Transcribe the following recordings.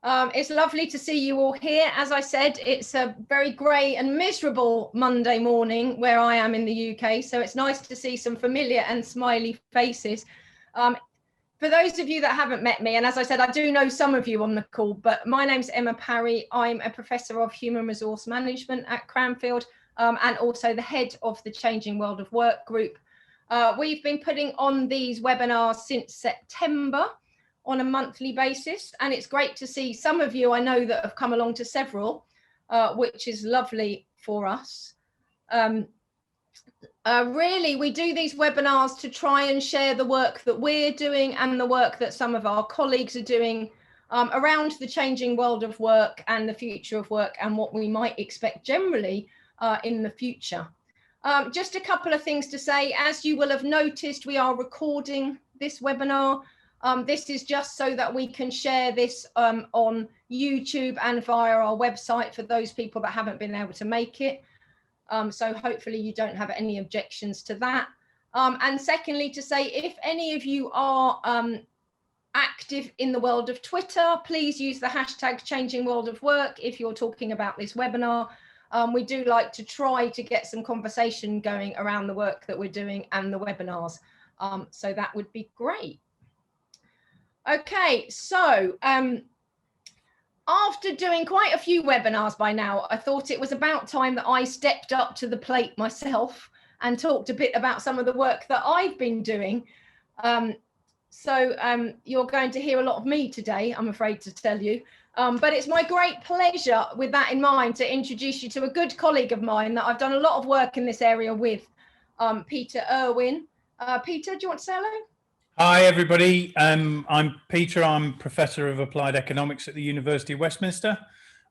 It's lovely to see you all here. As I said, it's a very grey and miserable Monday morning where I am in the UK, so it's nice to see some familiar and smiley faces. For those of you that haven't met me, and as I said, I do know some of you on the call, but my name's Emma Parry. I'm a Professor of Human Resource Management at Cranfield, and also the head of the Changing World of Work group. We've been putting on these webinars since September on a monthly basis, and it's great to see some of you I know that have come along to several, which is lovely for us. Really, we do these webinars to try and share the work that we're doing and the work that some of our colleagues are doing around the changing world of work and the future of work and what we might expect generally in the future. Just a couple of things to say. As you will have noticed, we are recording this webinar. This is just so that we can share this on YouTube and via our website for those people that haven't been able to make it. So hopefully you don't have any objections to that. And secondly, to say, if any of you are active in the world of Twitter, please use the hashtag Changing World of Work if you're talking about this webinar. We do like to try to get some conversation going around the work that we're doing and the webinars. So that would be great. Okay, so after doing quite a few webinars by now, I thought it was about time that I stepped up to the plate myself and talked a bit about some of the work that I've been doing. You're going to hear a lot of me today, I'm afraid to tell you. But it's my great pleasure, with that in mind, to introduce you to a good colleague of mine that I've done a lot of work in this area with, Peter Urwin. Peter, do you want to say hello? Hi, everybody. I'm Peter. I'm Professor of Applied Economics at the University of Westminster.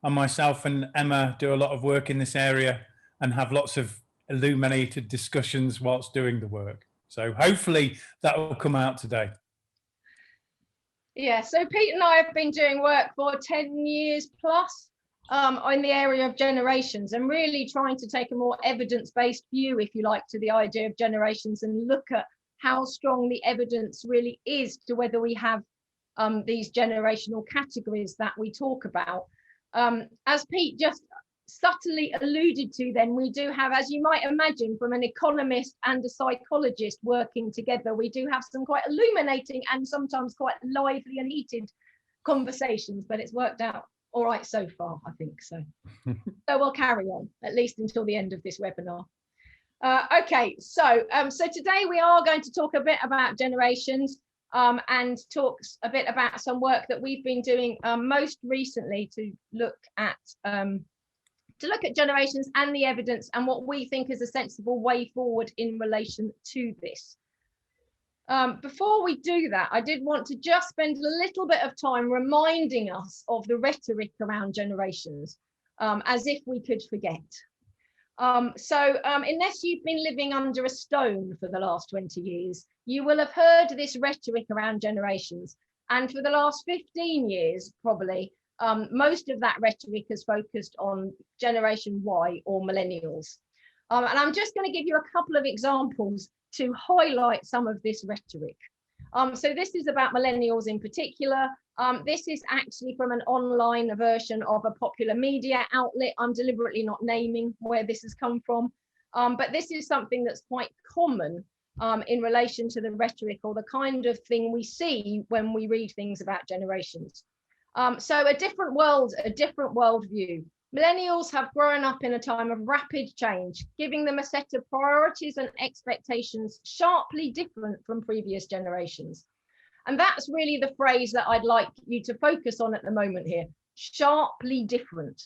And myself and Emma do a lot of work in this area and have lots of illuminated discussions whilst doing the work. So hopefully that will come out today. Yeah, so Pete and I have been doing work for 10 years plus in the area of generations, and really trying to take a more evidence-based view, if you like, to the idea of generations and look at how strong the evidence really is to whether we have these generational categories that we talk about. As Pete just subtly alluded to, then we do have, as you might imagine, from an economist and a psychologist working together, we do have some quite illuminating and sometimes quite lively and heated conversations, but it's worked out all right so far, I think so. So we'll carry on, at least until the end of this webinar. Okay, so today we are going to talk a bit about generations and talk a bit about some work that we've been doing most recently to look at generations and the evidence and what we think is a sensible way forward in relation to this. Before we do that, I did want to just spend a little bit of time reminding us of the rhetoric around generations, as if we could forget. Unless you've been living under a stone for the last 20 years, you will have heard this rhetoric around generations. And for the last 15 years, probably, most of that rhetoric has focused on Generation Y or Millennials. And I'm just going to give you a couple of examples to highlight some of this rhetoric. So this is about Millennials in particular. This is actually from an online version of a popular media outlet. I'm deliberately not naming where this has come from, but this is something that's quite common in relation to the rhetoric or the kind of thing we see when we read things about generations. So a different world, a different worldview. Millennials have grown up in a time of rapid change, giving them a set of priorities and expectations sharply different from previous generations. And that's really the phrase that I'd like you to focus on at the moment here, sharply different,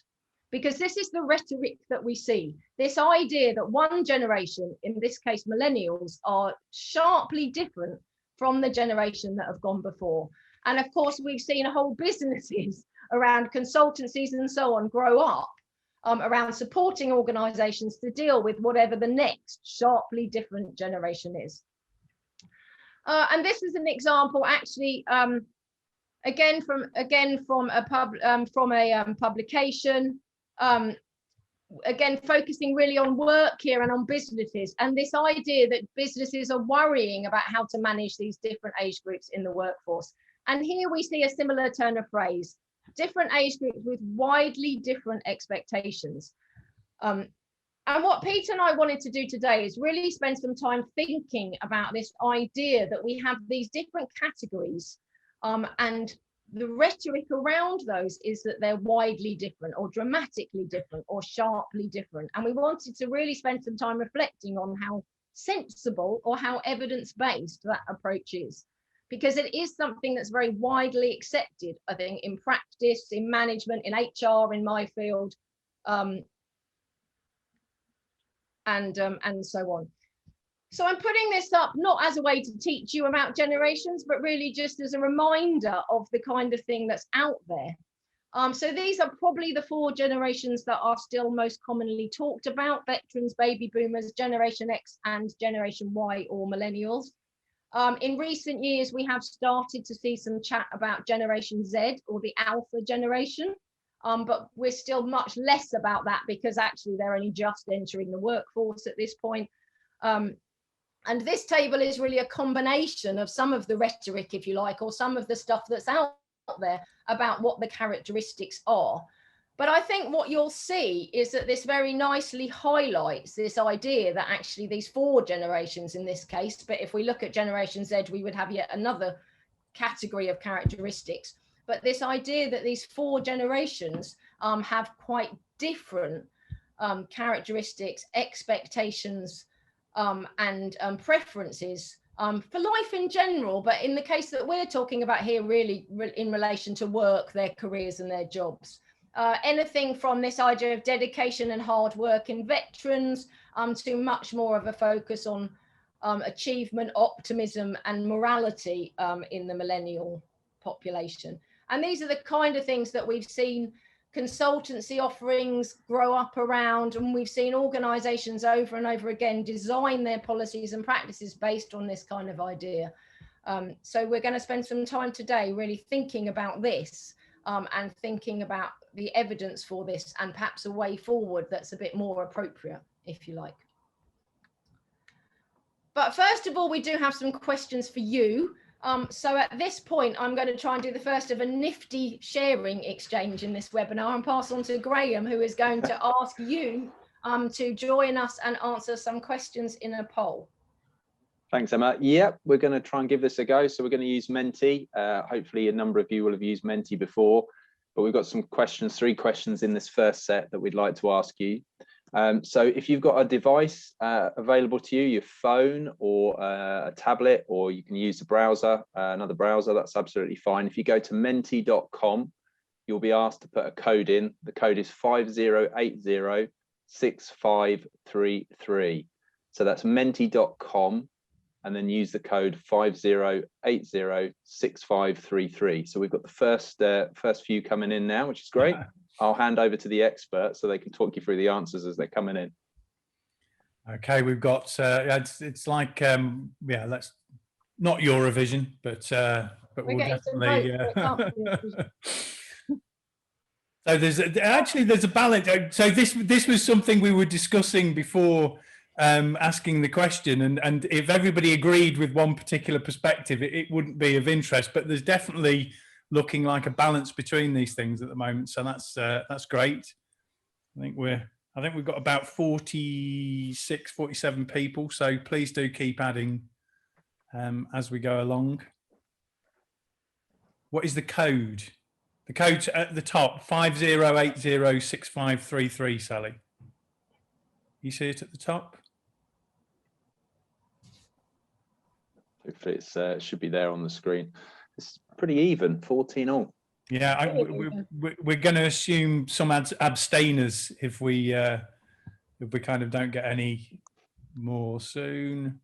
because this is the rhetoric that we see, this idea that one generation, in this case millennials, are sharply different from the generation that have gone before. And of course, we've seen whole businesses around consultancies and so on grow up around supporting organizations to deal with whatever the next sharply different generation is. And this is an example, actually, again from a publication, again focusing really on work here and on businesses, and this idea that businesses are worrying about how to manage these different age groups in the workforce. And here we see a similar turn of phrase, different age groups with widely different expectations. And what Peter and I wanted to do today is really spend some time thinking about this idea that we have these different categories, and the rhetoric around those is that they're widely different or dramatically different or sharply different. And we wanted to really spend some time reflecting on how sensible or how evidence-based that approach is, because it is something that's very widely accepted, I think, in practice, in management, in HR, in my field, and so on. So I'm putting this up not as a way to teach you about generations, but really just as a reminder of the kind of thing that's out there. So these are probably the 4 generations that are still most commonly talked about: veterans, baby boomers, Generation X, and Generation Y, or millennials. In recent years, we have started to see some chat about Generation Z, or the Alpha generation. But we're still much less about that, because actually they're only just entering the workforce at this point. And this table is really a combination of some of the rhetoric, if you like, or some of the stuff that's out there about what the characteristics are. But I think what you'll see is that this very nicely highlights this idea that actually these 4 generations in this case, but if we look at Generation Z, we would have yet another category of characteristics. But this idea that these 4 generations have quite different characteristics, expectations, and preferences for life in general, but in the case that we're talking about here, really in relation to work, their careers and their jobs. Anything from this idea of dedication and hard work in veterans to much more of a focus on achievement, optimism and morality in the millennial population. And these are the kind of things that we've seen consultancy offerings grow up around, and we've seen organizations over and over again design their policies and practices based on this kind of idea. So we're going to spend some time today really thinking about this and thinking about the evidence for this, and perhaps a way forward that's a bit more appropriate, if you like. But first of all, we do have some questions for you. So at this point, I'm going to try and do the first of a nifty sharing exchange in this webinar, and pass on to Graham, who is going to ask you to join us and answer some questions in a poll. Thanks, Emma. Yep, we're going to try and give this a go. So we're going to use Menti. Hopefully a number of you will have used Menti before, but we've got some questions, 3 questions in this first set that we'd like to ask you. So if you've got a device available to you, your phone or a tablet, or you can use the browser, another browser, that's absolutely fine. If you go to menti.com, you'll be asked to put a code in. The code is 50806533. So that's menti.com, and then use the code 50806533. So we've got the first few coming in now, which is great. I'll hand over to the expert so they can talk you through the answers as they're coming in. Okay, we've got it's like yeah, that's not Eurovision, but we'll definitely so there's a balance. So this was something we were discussing before asking the question, and if everybody agreed with one particular perspective, it wouldn't be of interest, but there's definitely looking like a balance between these things at the moment, so that's great. I think we've got about 46, 47 people, so please do keep adding as we go along. What is the code? The code's at the top, 50806533, Sally. You see it at the top? Hopefully it should be there on the screen. It's pretty even, 14-all. Yeah, we're going to assume some abstainers if we kind of don't get any more soon.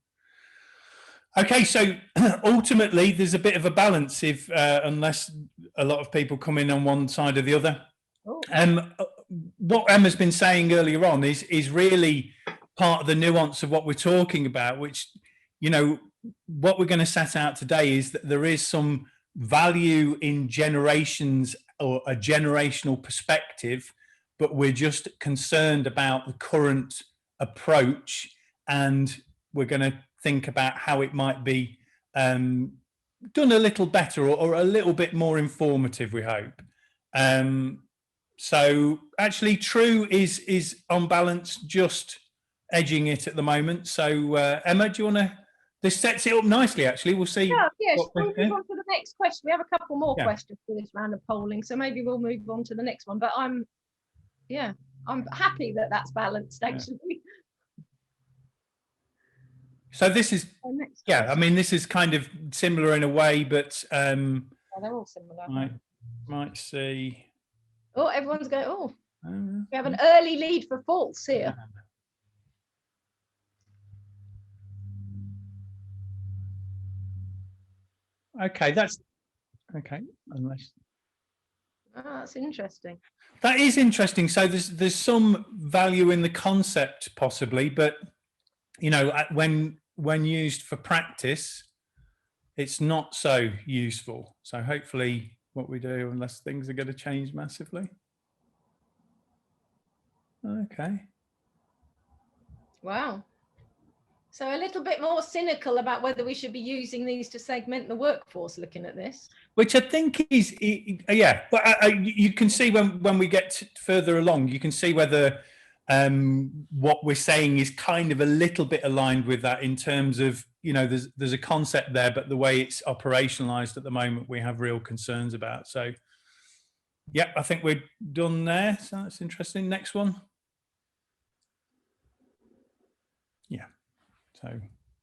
Okay, so ultimately there's a bit of a balance if unless a lot of people come in on one side or the other. What Emma's been saying earlier on is really part of the nuance of what we're talking about, which, you know, what we're going to set out today is that there is some value in generations or a generational perspective, but we're just concerned about the current approach, and we're going to think about how it might be done a little better or a little bit more informative, we hope. So actually true is on balance just edging it at the moment. So Emma, do you want to, this sets it up nicely actually. We'll see. Yeah, what we'll move on to the next question. We have a couple more Yeah. questions for this round of polling, so maybe we'll move on to the next one. But I'm happy that that's balanced actually. So this is, yeah, I mean, this is kind of similar in a way, but they're all similar. might see. Oh, everyone's going, oh, we have an early lead for false here. Okay, that's okay. Unless that's interesting. That is interesting. So there's some value in the concept possibly, but you know, when used for practice, it's not so useful. So hopefully what we do, unless things are going to change massively. Okay. Wow. So a little bit more cynical about whether we should be using these to segment the workforce, looking at this. Which I think is, yeah, but you can see when we get further along, you can see whether what we're saying is kind of a little bit aligned with that in terms of, you know, there's a concept there, but the way it's operationalized at the moment, we have real concerns about. So, yeah, I think we're done there. So that's interesting. Next one. Yeah.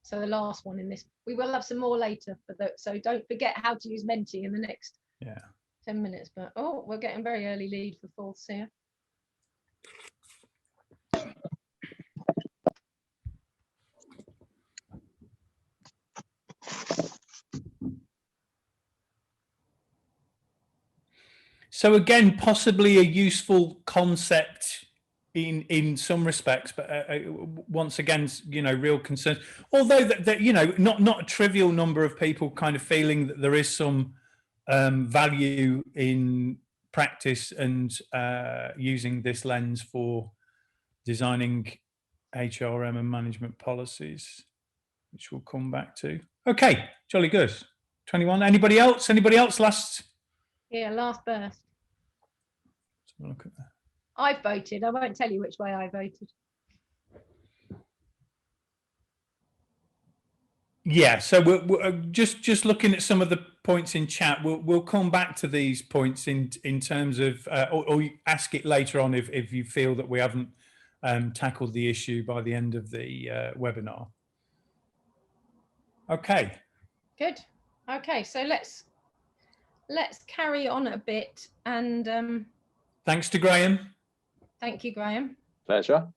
So the last one in this, we will have some more later for that. So don't forget how to use Menti in the next 10 minutes. But oh, we're getting very early lead for false here. So again, possibly a useful concept in some respects, but once again, you know, real concerns. Although that you know, not a trivial number of people kind of feeling that there is some value in practice and using this lens for designing HRM and management policies, which we'll come back to. Okay, jolly good. 21. Anybody else? Anybody else? Last. Yeah, last burst. Let's have a look at that. I voted. I won't tell you which way I voted. Yeah, so we're just looking at some of the points in chat. We'll come back to these points in terms of, or ask it later on if you feel that we haven't tackled the issue by the end of the webinar. Okay. Good. Okay, so let's carry on a bit and. Thanks to Graham. Thank you, Graham. Pleasure.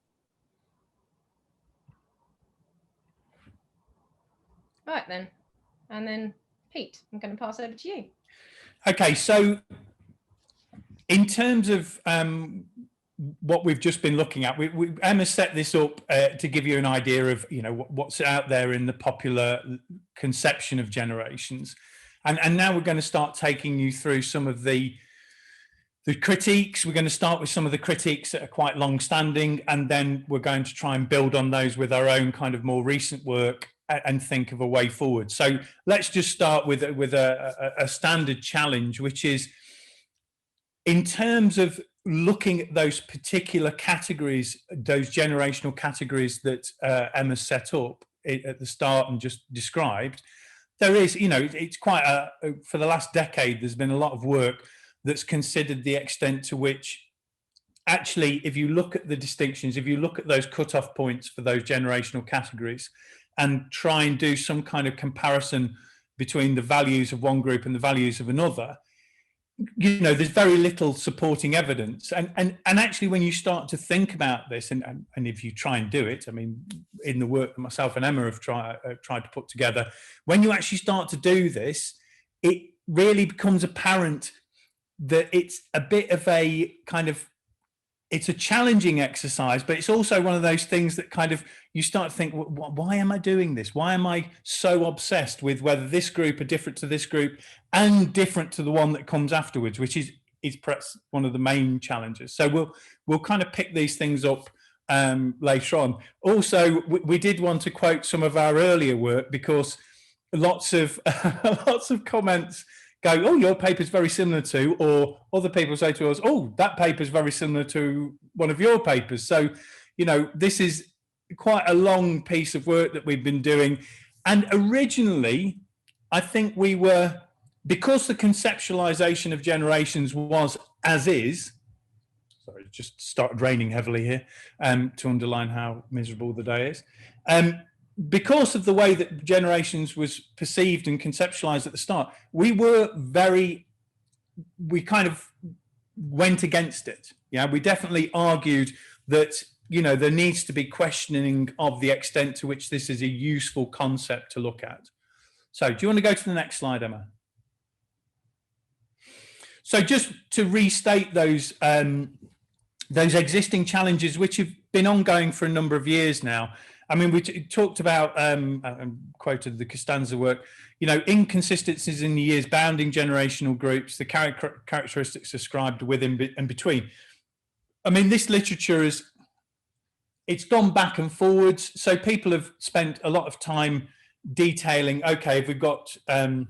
Right then, and then Pete, I'm going to pass over to you. Okay, so in terms of what we've just been looking at, Emma set this up to give you an idea of, you know, what's out there in the popular conception of generations, and now we're going to start taking you through some of the critiques. We're going to start with some of the critiques that are quite long-standing, and then we're going to try and build on those with our own kind of more recent work and think of a way forward. So let's just start with a standard challenge, which is in terms of looking at those particular categories, those generational categories that Emma set up at the start and just described. There is, you know, it's quite for the last decade, there's been a lot of work that's considered the extent to which actually, if you look at the distinctions, if you look at those cutoff points for those generational categories and try and do some kind of comparison between the values of one group and the values of another, you know, there's very little supporting evidence. And actually, when you start to think about this, and if you try and do it, I mean, in the work that myself and Emma have tried to put together, when you actually start to do this, it really becomes apparent that it's a bit of a kind of, it's a challenging exercise, but it's also one of those things that kind of, you start to think, why am I doing this? Why am I so obsessed with whether this group are different to this group and different to the one that comes afterwards, which is perhaps one of the main challenges. So we'll kind of pick these things up later on. Also, we did want to quote some of our earlier work because lots of comments go, oh, your paper's very similar to, or other people say to us, oh, that paper's very similar to one of your papers. So, you know, this is quite a long piece of work that we've been doing. And originally, I think we were, because the conceptualization of generations was as is, sorry, it just started raining heavily here to underline how miserable the day is. Because of the way that generations was perceived and conceptualized at the start, we kind of went against it. Yeah, we definitely argued that, you know, there needs to be questioning of the extent to which this is a useful concept to look at. So do you want to go to the next slide, Emma? So just to restate those existing challenges, which have been ongoing for a number of years now. I mean, we talked about, I quoted the Costanza work, you know, inconsistencies in the years bounding generational groups, the characteristics ascribed within and between. I mean, this literature it's gone back and forwards. So people have spent a lot of time detailing, okay, if we've got one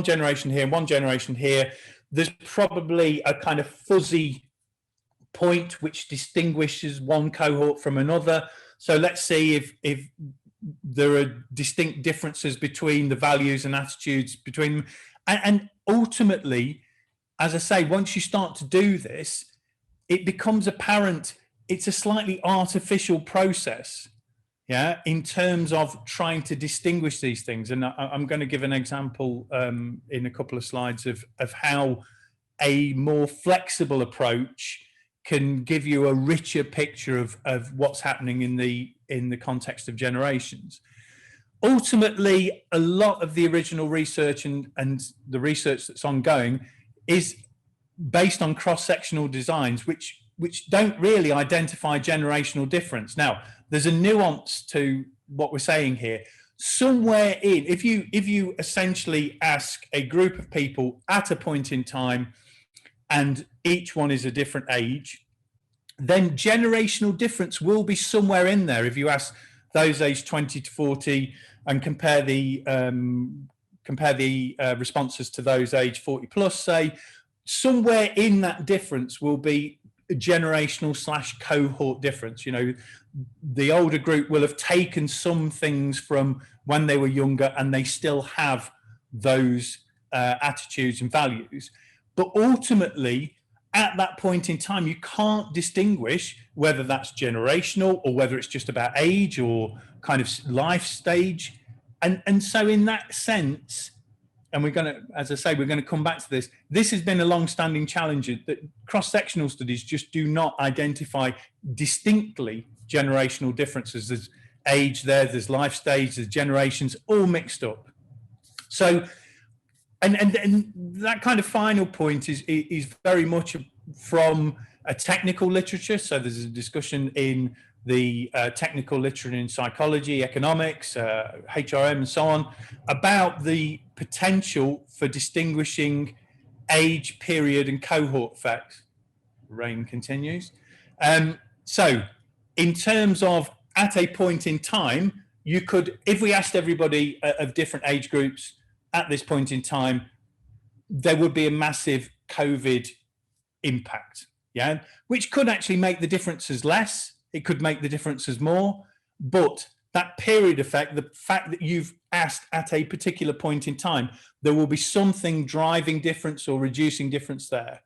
generation here and one generation here, there's probably a kind of fuzzy point which distinguishes one cohort from another. So let's see if there are distinct differences between the values and attitudes between them. And ultimately, as I say, once you start to do this, it becomes apparent it's a slightly artificial process, yeah, in terms of trying to distinguish these things. And I'm going to give an example in a couple of slides of how a more flexible approach can give you a richer picture of what's happening in the context of generations. Ultimately, a lot of the original research and the research that's ongoing is based on cross-sectional designs, which don't really identify generational difference. Now, there's a nuance to what we're saying here. Somewhere in, if you essentially ask a group of people at a point in time, and each one is a different age, then generational difference will be somewhere in there. If you ask those aged 20 to 40 and compare the responses to those aged 40 plus, say, somewhere in that difference will be a generational / cohort difference. You know, the older group will have taken some things from when they were younger and they still have those attitudes and values. But ultimately, at that point in time, you can't distinguish whether that's generational or whether it's just about age or kind of life stage. And so in that sense, and we're going to, as I say, we're going to come back to this. This has been a long-standing challenge that cross-sectional studies just do not identify distinctly generational differences. There's age there, there's life stage, there's generations all mixed up. So, and that kind of final point is very much from a technical literature. So there's a discussion in the technical literature in psychology, economics, HRM, and so on, about the potential for distinguishing age, period, and cohort effects. Rain continues. So in terms of at a point in time, you could, if we asked everybody of different age groups at this point in time, there would be a massive COVID impact, yeah, which could actually make the differences less. It could make the differences more, but that period effect, the fact that you've asked at a particular point in time, there will be something driving difference or reducing difference there.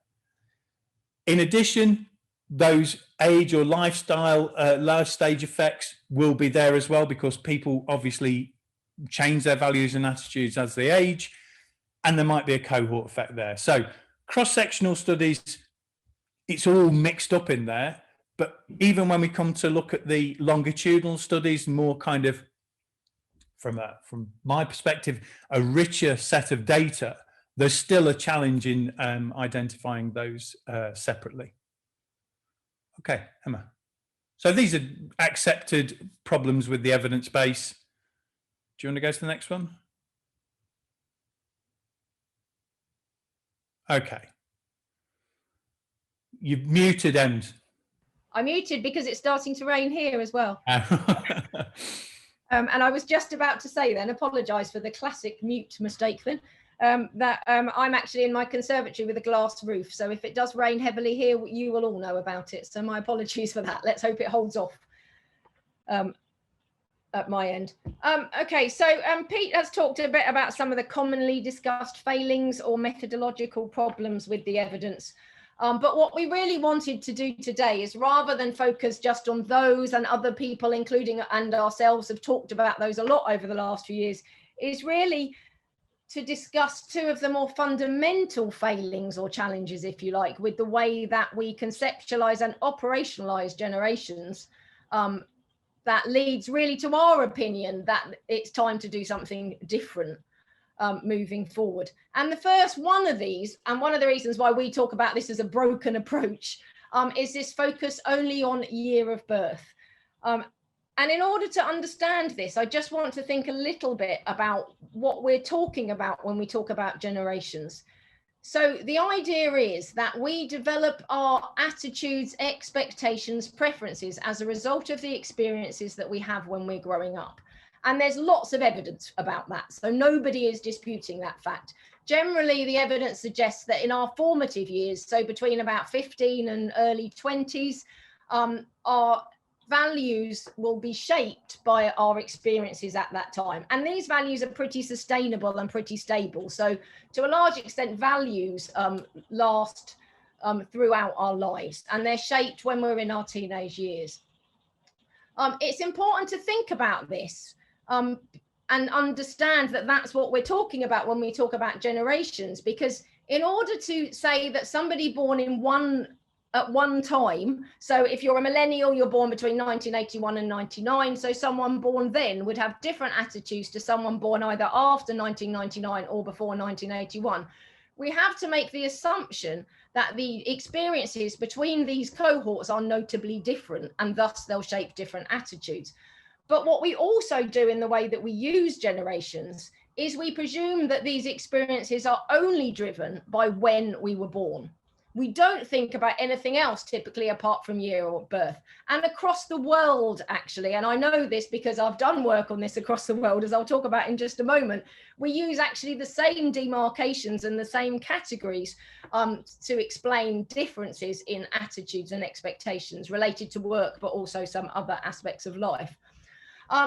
In addition, those age or lifestyle, life stage effects will be there as well, because people obviously change their values and attitudes as they age, and there might be a cohort effect there. So cross-sectional studies, it's all mixed up in there. But even when we come to look at the longitudinal studies, more kind of, from my perspective, a richer set of data, there's still a challenge in identifying those separately. Okay, Emma. So these are accepted problems with the evidence base. Do you want to go to the next one? Okay. You've muted, Ems. I muted because it's starting to rain here as well. And I was just about to say then, apologise for the classic mute mistake then. I'm actually in my conservatory with a glass roof. So if it does rain heavily here, you will all know about it. So my apologies for that. Let's hope it holds off at my end. Okay, so Pete has talked a bit about some of the commonly discussed failings or methodological problems with the evidence. But what we really wanted to do today is, rather than focus just on those, and other people, including and ourselves, have talked about those a lot over the last few years, is really to discuss two of the more fundamental failings or challenges, if you like, with the way that we conceptualize and operationalize generations. That leads really to our opinion that it's time to do something different moving forward. And the first one of these, and one of the reasons why we talk about this as a broken approach, is this focus only on year of birth. And in order to understand this, I just want to think a little bit about what we're talking about when we talk about generations. So the idea is that we develop our attitudes, expectations, preferences as a result of the experiences that we have when we're growing up. And there's lots of evidence about that. So nobody is disputing that fact. Generally, the evidence suggests that in our formative years, so between about 15 and early 20s, our values will be shaped by our experiences at that time. And these values are pretty sustainable and pretty stable. So to a large extent, values last throughout our lives, and they're shaped when we're in our teenage years. It's important to think about this and understand that that's what we're talking about when we talk about generations, because in order to say that somebody born in at one time, so if you're a millennial, you're born between 1981 and 99, so someone born then would have different attitudes to someone born either after 1999 or before 1981. We have to make the assumption that the experiences between these cohorts are notably different, and thus they'll shape different attitudes. But what we also do in the way that we use generations is we presume that these experiences are only driven by when we were born. We don't think about anything else typically apart from year of birth. And across the world, actually, and I know this because I've done work on this across the world, as I'll talk about in just a moment, we use actually the same demarcations and the same categories to explain differences in attitudes and expectations related to work, but also some other aspects of life.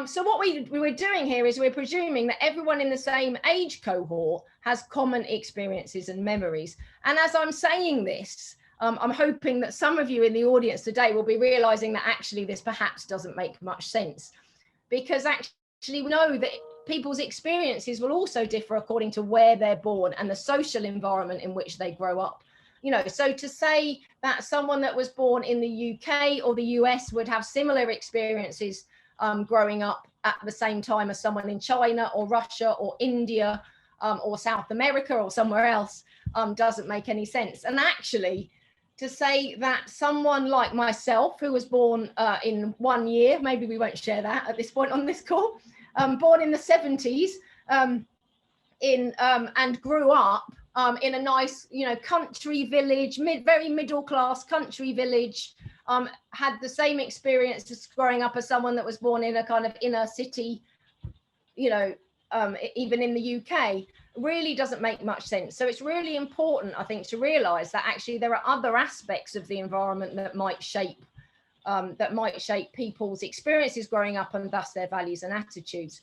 So what we're doing here is we're presuming that everyone in the same age cohort has common experiences and memories. And as I'm saying this, I'm hoping that some of you in the audience today will be realizing that actually this perhaps doesn't make much sense, because actually we know that people's experiences will also differ according to where they're born and the social environment in which they grow up. You know, so to say that someone that was born in the UK or the US would have similar experiences growing up at the same time as someone in China or Russia or India or South America or somewhere else doesn't make any sense. And actually, to say that someone like myself, who was born in 1 year, maybe we won't share that at this point on this call, born in the 70s and grew up in a nice, country village, very middle class country village, had the same experience as growing up as someone that was born in a kind of inner city, even in the UK, really doesn't make much sense. So it's really important, I think, to realize that actually there are other aspects of the environment that might shape people's experiences growing up and thus their values and attitudes.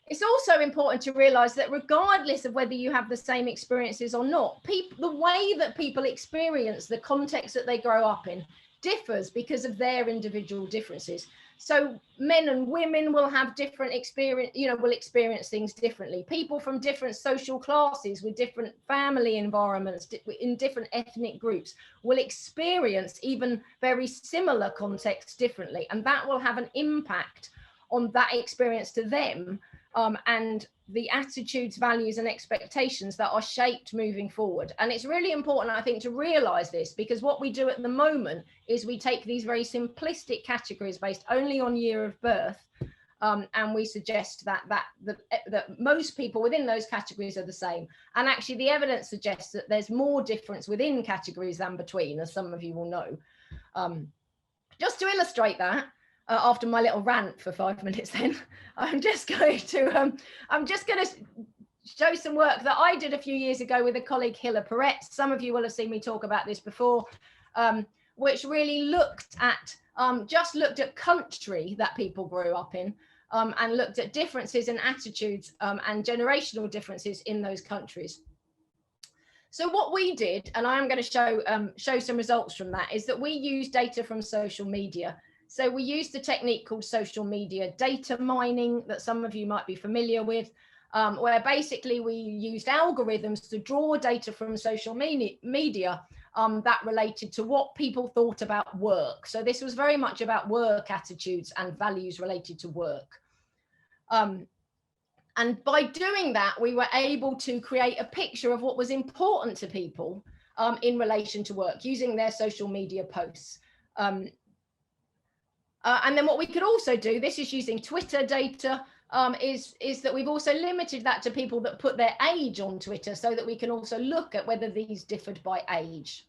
It's also important to realize that regardless of whether you have the same experiences or not, the way that people experience the context that they grow up in differs because of their individual differences. So men and women will have different experience, will experience things differently. People from different social classes with different family environments in different ethnic groups will experience even very similar contexts differently. And that will have an impact on that experience to them and the attitudes, values and expectations that are shaped moving forward. And it's really important, I think, to realize this, because what we do at the moment is we take these very simplistic categories based only on year of birth, and we suggest that most people within those categories are the same. And actually the evidence suggests that there's more difference within categories than between, as some of you will know. Just to illustrate that, after my little rant for 5 minutes, then I'm just going to show some work that I did a few years ago with a colleague, Hilla Perret. Some of you will have seen me talk about this before, which really looked at, just looked at country that people grew up in, and looked at differences in attitudes and generational differences in those countries. So what we did, and I am going to show some results from that, is that we used data from social media. So we used the technique called social media data mining that some of you might be familiar with, where basically we used algorithms to draw data from social media that related to what people thought about work. So this was very much about work attitudes and values related to work. And by doing that, we were able to create a picture of what was important to people in relation to work using their social media posts. And then what we could also do, this is using Twitter data, is that we've also limited that to people that put their age on Twitter so that we can also look at whether these differed by age.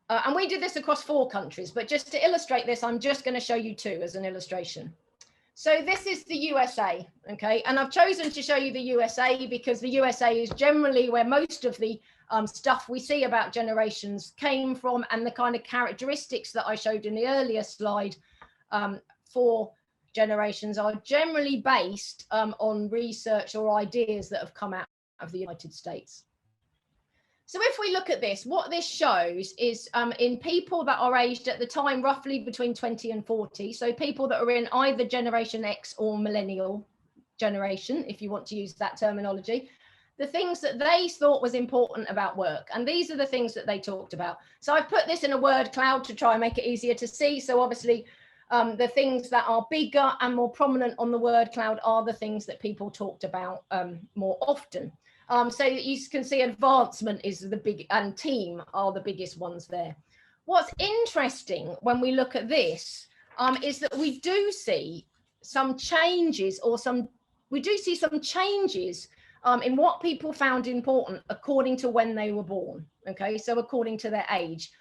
And we did this across 4 countries, but just to illustrate this, I'm just going to show you 2 as an illustration. So this is the USA, okay? And I've chosen to show you the USA because the USA is generally where most of the stuff we see about generations came from, and the kind of characteristics that I showed in the earlier slide for generations are generally based on research or ideas that have come out of the United States. So if we look at this, what this shows is in people that are aged at the time roughly between 20 and 40, so people that are in either Generation X or Millennial generation, if you want to use that terminology, the things that they thought was important about work. And these are the things that they talked about. So I've put this in a word cloud to try and make it easier to see. So obviously the things that are bigger and more prominent on the word cloud are the things that people talked about more often. So you can see advancement is the big, and team are the biggest ones there. What's interesting when we look at this is that we do see some changes, or we do see some changes in what people found important according to when they were born. Okay, so according to their age.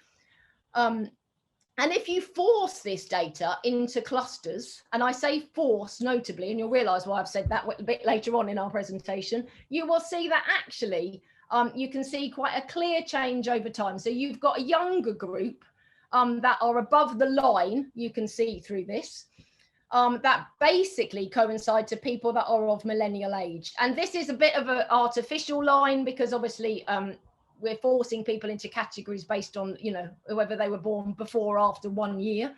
And if you force this data into clusters, and I say force notably, and you'll realize why I've said that a bit later on in our presentation, you will see that actually you can see quite a clear change over time. So you've got a younger group that are above the line, you can see through this, that basically coincide to people that are of millennial age. And this is a bit of an artificial line because obviously we're forcing people into categories based on, you know, whether they were born before or after 1 year.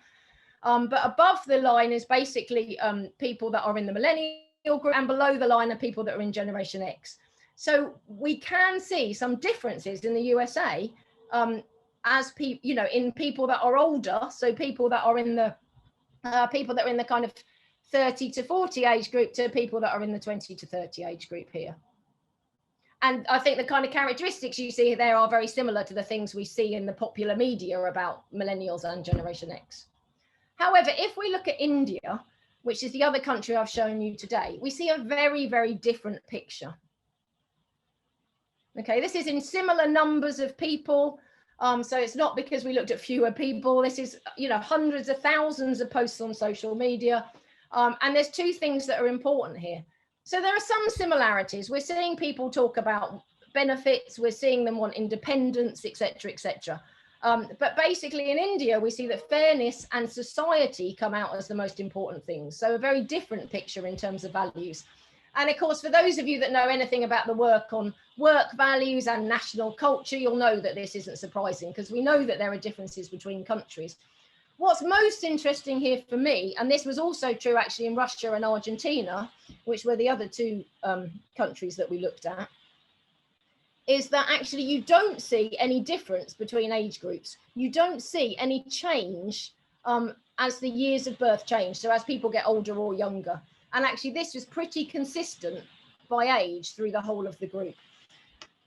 But above the line is basically people that are in the millennial group, and below the line are people that are in Generation X. So we can see some differences in the USA as people, you know, in people that are older. So people that are in the kind of 30 to 40 age group to people that are in the 20 to 30 age group here. And I think the kind of characteristics you see there are very similar to the things we see in the popular media about millennials and Generation X. However, if we look at India, which is the other country I've shown you today, we see a very, very different picture. Okay, this is in similar numbers of people. So it's not because we looked at fewer people. This is, you know, hundreds of thousands of posts on social media. And there's 2 things that are important here. So there are some similarities. We're seeing people talk about benefits. We're seeing them want independence, etc., etc. But basically in India, we see that fairness and society come out as the most important things. So a very different picture in terms of values. And of course, for those of you that know anything about the work on work values and national culture, you'll know that this isn't surprising because we know that there are differences between countries. What's most interesting here for me, and this was also true actually in Russia and Argentina, which were the other 2 countries that we looked at, is that actually you don't see any difference between age groups. You don't see any change as the years of birth change, so as people get older or younger. And actually this was pretty consistent by age through the whole of the group.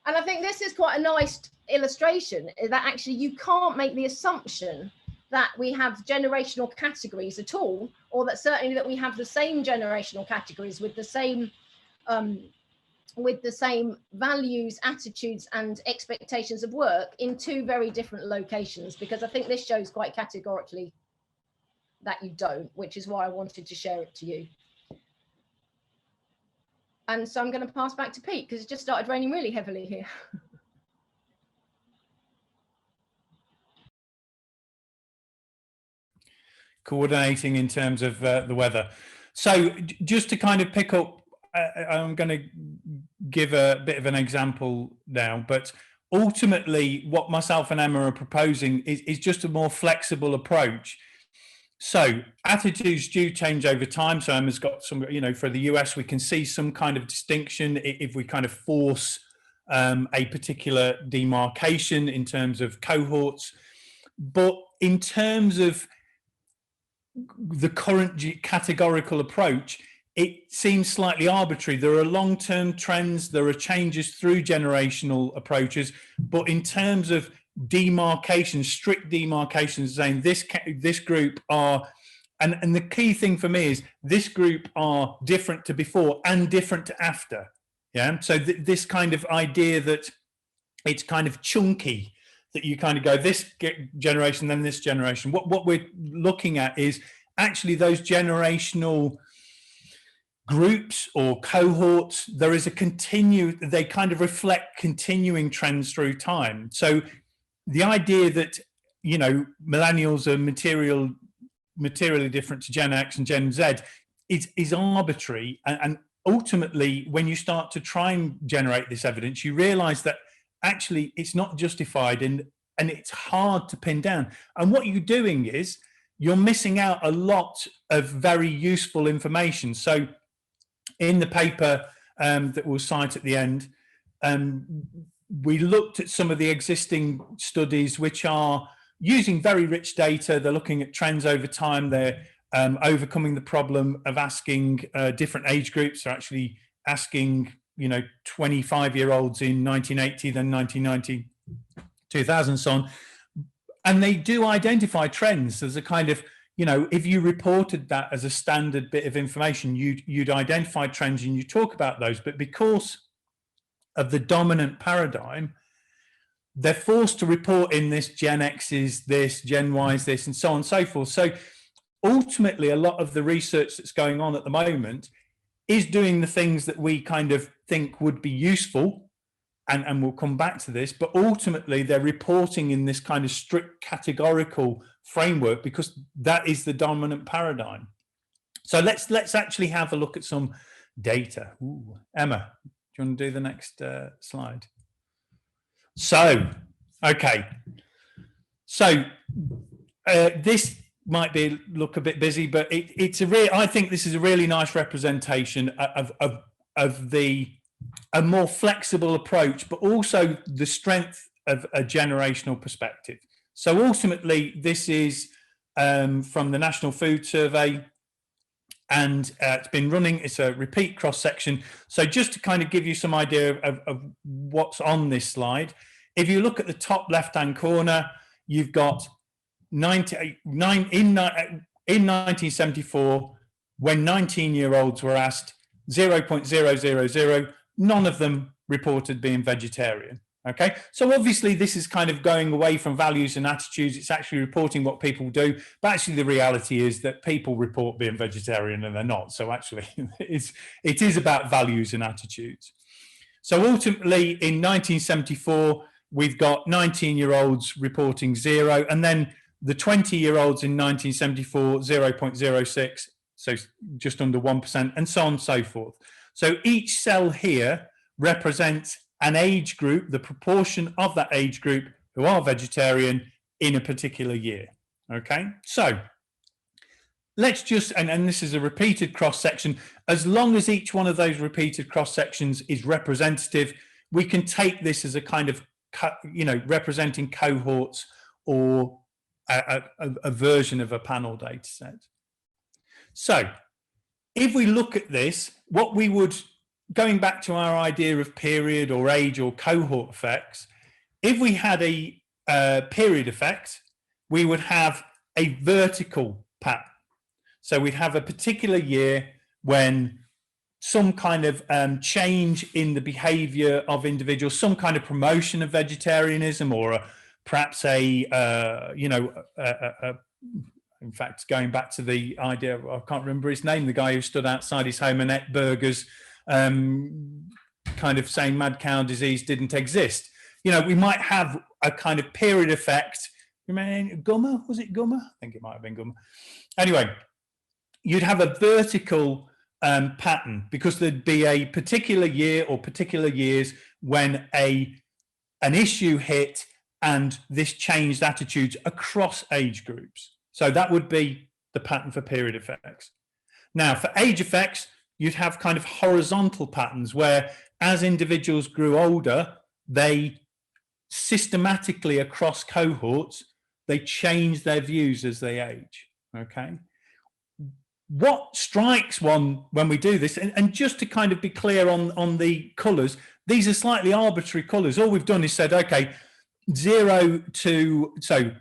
And I think this is quite a nice illustration that actually you can't make the assumption that we have generational categories at all, or that certainly that we have the same generational categories with the same values, attitudes and expectations of work in 2 very different locations, because I think this shows quite categorically that you don't, which is why I wanted to share it to you. And so I'm going to pass back to Pete because it just started raining really heavily here. Coordinating in terms of the weather. So just to kind of pick up, I'm going to give a bit of an example now, but ultimately what myself and Emma are proposing is just a more flexible approach. So attitudes do change over time. So Emma's got some, you know, for the US, we can see some kind of distinction if we kind of force a particular demarcation in terms of cohorts. But in terms of the current categorical approach, it seems slightly arbitrary. There are long-term trends, there are changes through generational approaches, but in terms of demarcation, strict demarcations, saying this group are, and the key thing for me is this group are different to before and different to after. Yeah, so this kind of idea that it's kind of chunky, that you kind of go this generation, then this generation. What we're looking at is actually those generational groups or cohorts. There is a they kind of reflect continuing trends through time. So the idea that, you know, millennials are materially different to Gen X and Gen Z is arbitrary. And ultimately, when you start to try and generate this evidence, you realize that actually it's not justified and it's hard to pin down. And what you're doing is you're missing out a lot of very useful information. So in the paper that we'll cite at the end, we looked at some of the existing studies which are using very rich data. They're looking at trends over time. They're overcoming the problem of asking different age groups. They're actually asking, you know, 25-year-olds in 1980, then 1990, 2000, so on. And they do identify trends. There's a kind of, you know, if you reported that as a standard bit of information, you'd identify trends and you talk about those. But because of the dominant paradigm, they're forced to report in this Gen X is this, Gen Y is this, and so on and so forth. So ultimately, a lot of the research that's going on at the moment is doing the things that we kind of think would be useful, and we'll come back to this, but ultimately they're reporting in this kind of strict categorical framework because that is the dominant paradigm. So let's actually have a look at some data. Ooh, Emma, do you want to do the next slide? So, okay. So this might look a bit busy, but I think this is a really nice representation of a more flexible approach, but also the strength of a generational perspective. So ultimately, this is from the National Food Survey, and it's been running. It's a repeat cross-section. So just to kind of give you some idea of what's on this slide, if you look at the top left-hand corner, you've got in 1974, when 19-year-olds were asked, 0.000, none of them reported being vegetarian. Okay, so obviously this is kind of going away from values and attitudes. It's actually reporting what people do, but actually the reality is that people report being vegetarian and they're not. So actually it is about values and attitudes. So ultimately in 1974, we've got 19-year-olds reporting 0, and then the 20-year-olds in 1974, 0.06, so just under 1%, and so on and so forth. So each cell here represents an age group, the proportion of that age group who are vegetarian in a particular year. Okay, so let's just, and this is a repeated cross-section, as long as each one of those repeated cross-sections is representative, we can take this as a kind of, you know, representing cohorts or a version of a panel data set. So if we look at this, what we would, going back to our idea of period or age or cohort effects, if we had a period effect, we would have a vertical pattern. So we'd have a particular year when some kind of change in the behavior of individuals, some kind of promotion of vegetarianism, or perhaps in fact, going back to the idea, I can't remember his name, the guy who stood outside his home and ate burgers kind of saying mad cow disease didn't exist. You know, we might have a kind of period effect. Remember Gummer? Was it Gummer? I think it might have been Gummer. Anyway, you'd have a vertical pattern because there'd be a particular year or particular years when an issue hit and this changed attitudes across age groups. So that would be the pattern for period effects. Now, for age effects, you'd have kind of horizontal patterns where as individuals grew older, they systematically across cohorts, they change their views as they age, okay? What strikes one when we do this, and just to kind of be clear on the colours, these are slightly arbitrary colours. All we've done is said, okay, 0 to, so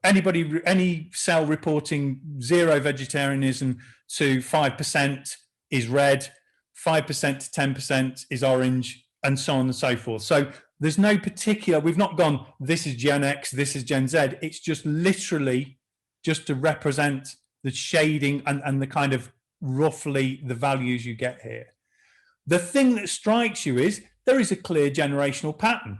any cell reporting 0 vegetarianism to 5% is red, 5% to 10% is orange, and so on and so forth. So there's no particular, we've not gone, this is Gen X, this is Gen Z. It's just literally just to represent the shading and the kind of roughly the values you get here. The thing that strikes you is there is a clear generational pattern.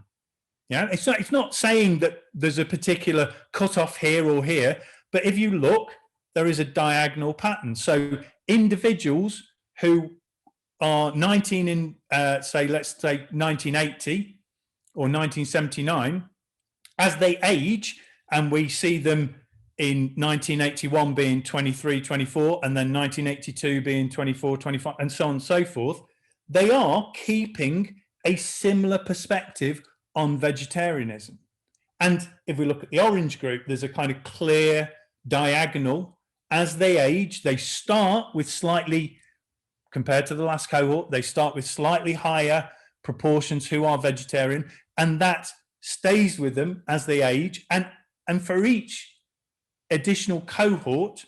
Yeah, it's not saying that there's a particular cutoff here or here, but if you look, there is a diagonal pattern. So individuals who are 19 in, let's say 1980 or 1979, as they age, and we see them in 1981 being 23, 24, and then 1982 being 24, 25, and so on and so forth, they are keeping a similar perspective on vegetarianism. And if we look at the orange group, there's a kind of clear diagonal. As they age, they start with slightly, compared to the last cohort, they start with slightly higher proportions who are vegetarian, and that stays with them as they age. And for each additional cohort,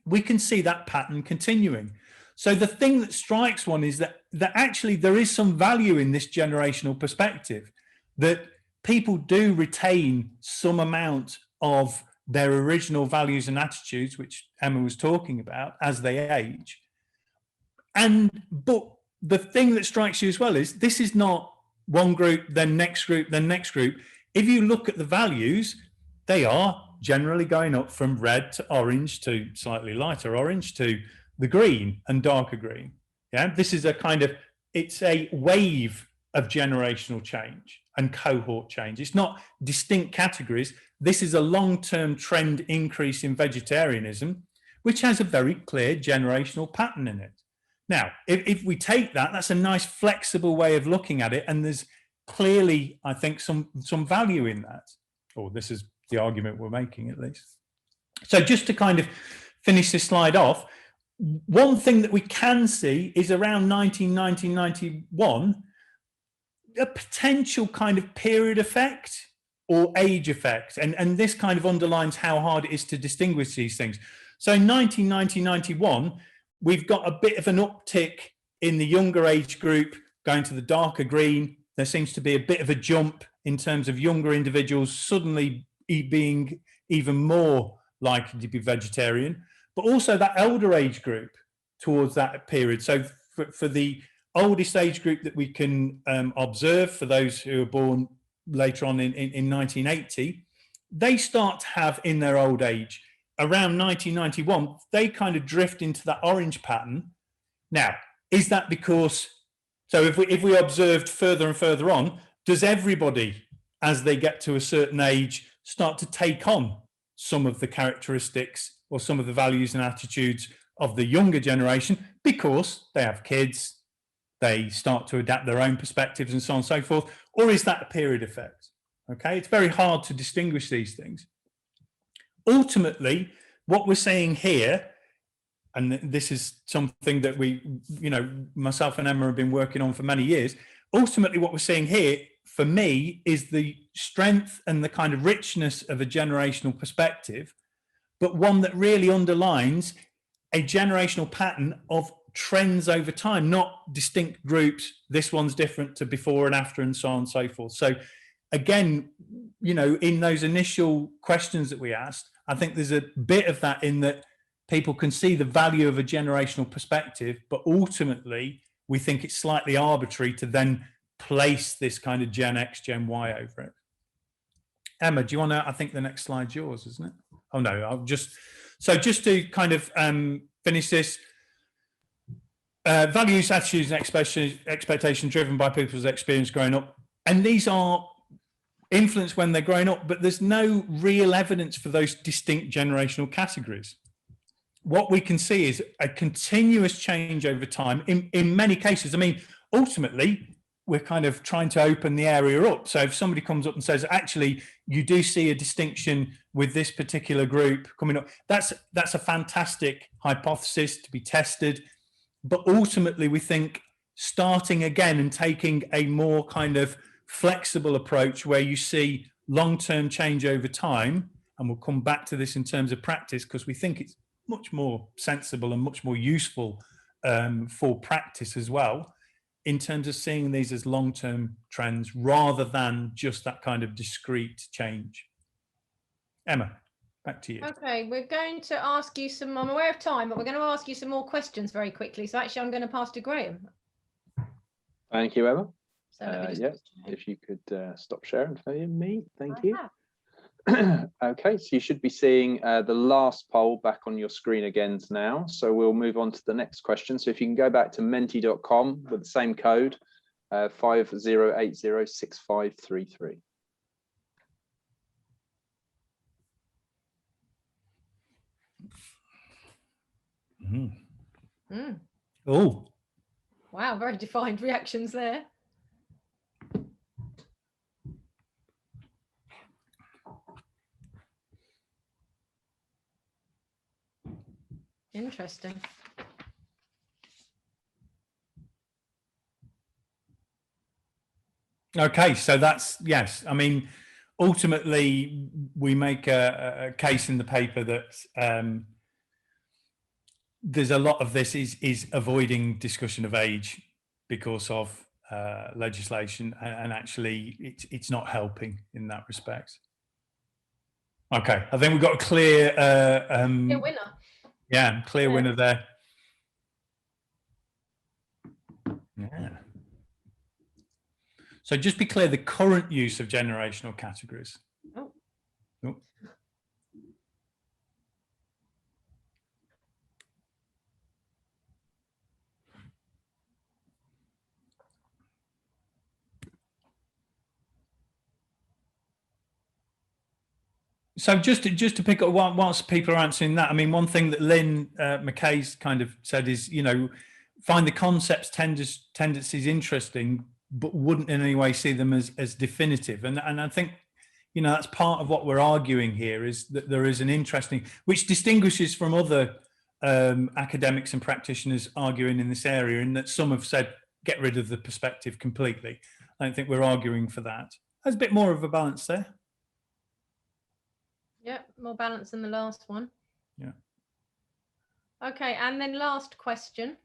we can see that pattern continuing. So the thing that strikes one is that actually there is some value in this generational perspective, that people do retain some amount of their original values and attitudes, which Emma was talking about, as they age. But the thing that strikes you as well is this is not one group, then next group, then next group. If you look at the values, they are generally going up from red to orange to slightly lighter orange to the green and darker green. Yeah, this is a kind of, it's a wave of generational change and cohort change. It's not distinct categories. This is a long-term trend increase in vegetarianism, which has a very clear generational pattern in it. Now, if we take that, that's a nice flexible way of looking at it. And there's clearly, I think, some value in that. Or this is the argument we're making, at least. So just to kind of finish this slide off, one thing that we can see is around 1991, a potential kind of period effect or age effect. And this kind of underlines how hard it is to distinguish these things. So in 1990-91, we've got a bit of an uptick in the younger age group going to the darker green. There seems to be a bit of a jump in terms of younger individuals suddenly being even more likely to be vegetarian, but also that elder age group towards that period. So for the oldest age group that we can observe, for those who are born later on in 1980, they start to have in their old age, around 1991, they kind of drift into that orange pattern. Now, is that because, so if we observed further and further on, does everybody, as they get to a certain age, start to take on some of the characteristics or some of the values and attitudes of the younger generation because they have kids, they start to adapt their own perspectives and so on and so forth? Or is that a period effect? Okay, it's very hard to distinguish these things. Ultimately, what we're seeing here, and this is something that we, myself and Emma have been working on for many years, ultimately what we're seeing here, for me, is the strength and the kind of richness of a generational perspective, but one that really underlines a generational pattern of trends over time, not distinct groups. This one's different to before and after and so on and so forth. So again, in those initial questions that we asked, I think there's a bit of that in that people can see the value of a generational perspective, but ultimately we think it's slightly arbitrary to then place this kind of Gen X, Gen Y over it. Emma, do you want to, I think the next slide's yours, isn't it? Oh no, I'll just to kind of finish this, values, attitudes and expectations driven by people's experience growing up. And these are influenced when they're growing up, but there's no real evidence for those distinct generational categories. What we can see is a continuous change over time in many cases. I mean, ultimately, we're kind of trying to open the area up. So if somebody comes up and says, actually, you do see a distinction with this particular group coming up, that's a fantastic hypothesis to be tested. But ultimately, we think starting again and taking a more kind of flexible approach where you see long-term change over time, and we'll come back to this in terms of practice because we think it's much more sensible and much more useful for practice as well, in terms of seeing these as long-term trends rather than just that kind of discrete change. Emma, back to you. Okay, we're going to ask you some, I'm aware of time, but we're going to ask you some more questions very quickly. So actually, I'm going to pass to Graham. Thank you, Emma. So yeah, if you could stop sharing for me, thank you. Okay, so you should be seeing the last poll back on your screen again now. So we'll move on to the next question. So if you can go back to menti.com with the same code, 50806533. Oh, wow, very defined reactions there. Interesting. okay, so that's, yes, I mean, ultimately we make a case in the paper that there's a lot of this is avoiding discussion of age because of legislation, and actually it's not helping in that respect. Okay, I think we've got a clear winner. Yeah, clear winner there. Yeah. So just be clear, the current use of generational categories. Oh. Oh. So just to pick up whilst people are answering that, I mean, one thing that Lynn McKay's kind of said is, you know, find the concepts, tendencies interesting, but wouldn't in any way see them as definitive. And I think, you know, that's part of what we're arguing here, is that there is an interesting, which distinguishes from other academics and practitioners arguing in this area, in that some have said, get rid of the perspective completely. I don't think we're arguing for that. There's a bit more of a balance there. Yeah, more balance than the last one. Yeah. Okay, and then last question.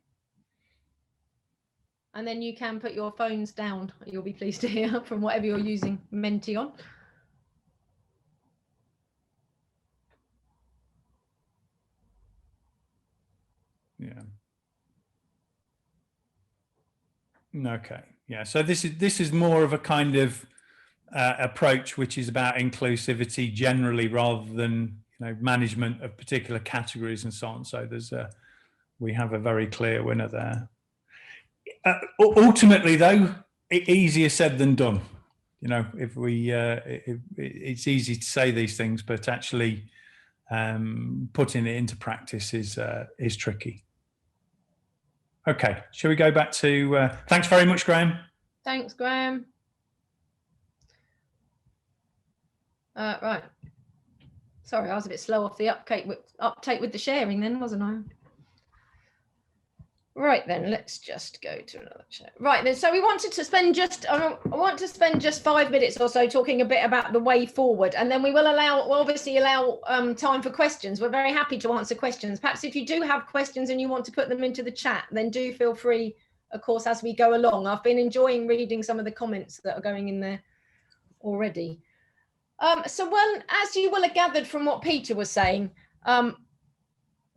And then you can put your phones down. You'll be pleased to hear from whatever you're using Menti on. Yeah. Okay. Yeah. So this is more of a kind of approach which is about inclusivity generally, rather than, you know, management of particular categories and so on. So there's we have a very clear winner there. Ultimately, though, easier said than done. You know, if we it's easy to say these things, but actually putting it into practice is tricky. Okay, shall we go back to thanks very much, Graham. Thanks, Graham. Right. Sorry, I was a bit slow off the uptake with the sharing then, wasn't I? Right then, let's just go to another chat. Right then, so we wanted to spend just, I want to spend just 5 minutes or so talking a bit about the way forward, and then we will obviously allow time for questions. We're very happy to answer questions. Perhaps if you do have questions and you want to put them into the chat, then do feel free, of course, as we go along. I've been enjoying reading some of the comments that are going in there already. So as you will have gathered from what Peter was saying,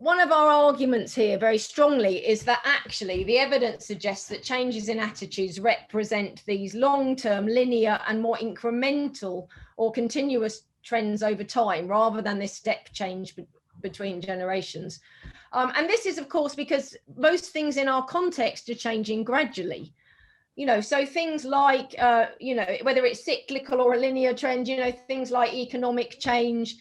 one of our arguments here very strongly is that actually the evidence suggests that changes in attitudes represent these long-term, linear and more incremental or continuous trends over time, rather than this step change between generations. And this is, of course, because most things in our context are changing gradually. So things like, whether it's cyclical or a linear trend, things like economic change,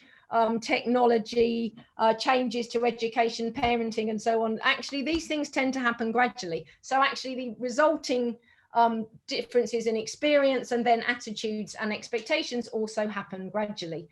technology, changes to education, parenting, and so on. Actually, these things tend to happen gradually. So actually the resulting differences in experience and then attitudes and expectations also happen gradually.